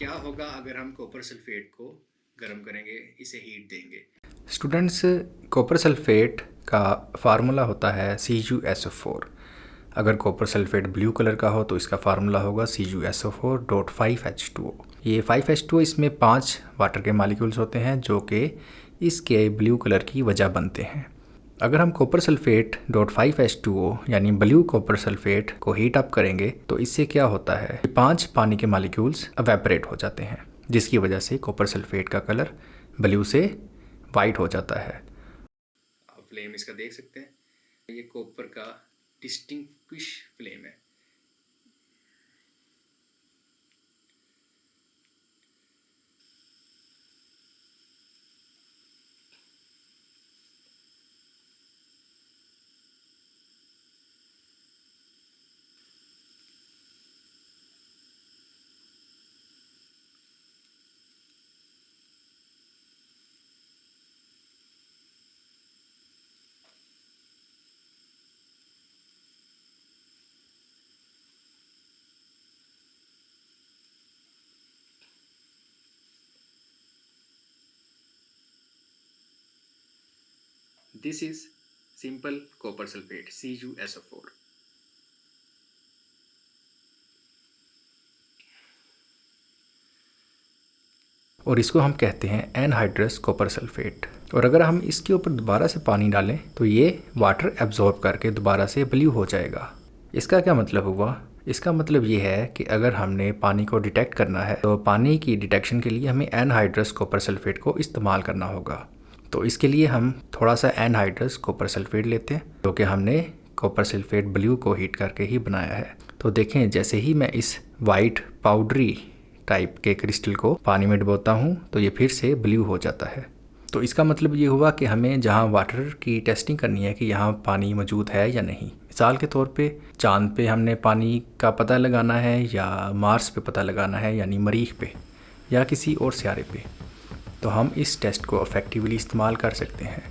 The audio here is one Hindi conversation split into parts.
क्या होगा अगर हम कॉपर सल्फेट को गर्म करेंगे, इसे हीट देंगे? स्टूडेंट्स, कॉपर सल्फेट का फार्मूला होता है CuSO4। अगर कॉपर सल्फेट ब्लू कलर का हो तो इसका फार्मूला होगा CuSO4.5H2O। ये 5H2O, इसमें 5 वाटर के मालिक्यूल्स होते हैं जो कि इसके ब्लू कलर की वजह बनते हैं। अगर हम कॉपर सल्फेट डॉट 5H2O यानी ब्लू कॉपर सल्फेट को हीट अप करेंगे तो इससे क्या होता है, 5 पानी के मालिक्यूल्स अवेपरेट हो जाते हैं, जिसकी वजह से कॉपर सल्फेट का कलर ब्लू से वाइट हो जाता है। आप फ्लेम इसका देख सकते हैं, ये कॉपर का डिस्टिंग्विश फ्लेम है। This is simple copper sulfate CuSO4। और इसको हम कहते हैं एनहाइड्रस कॉपर सल्फेट। और अगर हम इसके ऊपर दोबारा से पानी डालें तो ये वाटर एब्जॉर्ब करके दोबारा से ब्लू हो जाएगा। इसका क्या मतलब हुआ? इसका मतलब ये है कि अगर हमने पानी को डिटेक्ट करना है तो पानी की डिटेक्शन के लिए हमें एनहाइड्रस कॉपर सल्फेट को इस्तेमाल करना होगा। तो इसके लिए हम थोड़ा सा एनहाइड्रस कॉपर सल्फेट लेते हैं, जो कि हमने कॉपर सल्फेट ब्लू को हीट करके ही बनाया है। तो देखें, जैसे ही मैं इस वाइट पाउडरी टाइप के क्रिस्टल को पानी में डुबोता हूँ तो ये फिर से ब्लू हो जाता है। तो इसका मतलब ये हुआ कि हमें जहाँ वाटर की टेस्टिंग करनी है कि यहाँ पानी मौजूद है या नहीं। मिसाल के तौर पे चांद पे हमने पानी का पता लगाना है, या मार्स पे पता लगाना है यानी मरीख पे, या किसी और सियारे पे, तो हम इस टेस्ट को इफेक्टिवली इस्तेमाल कर सकते हैं।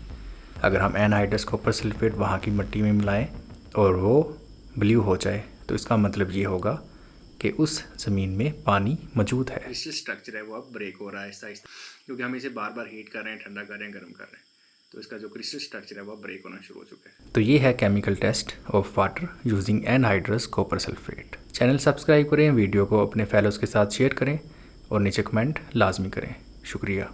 अगर हम एनहाइड्रस कॉपर सल्फेट वहाँ की मिट्टी में मिलाएं और वो ब्लू हो जाए तो इसका मतलब ये होगा कि उस ज़मीन में पानी मौजूद है। क्रिस्टल स्ट्रक्चर है वो अब ब्रेक हो रहा है आहिस्ता आहिस्ता, क्योंकि हम इसे बार बार हीट कर रहे हैं, ठंडा कर रहे हैं, गर्म कर रहे हैं, तो इसका जो क्रिस्टल स्ट्रक्चर है वो ब्रेक होना शुरू हो चुका है। तो ये है chemical test of water using anhydrous copper sulphate. Channel subscribe करें, वीडियो को अपने फेलोज़ के साथ शेयर करें और नीचे कमेंट लाजमी करें। शुक्रिया।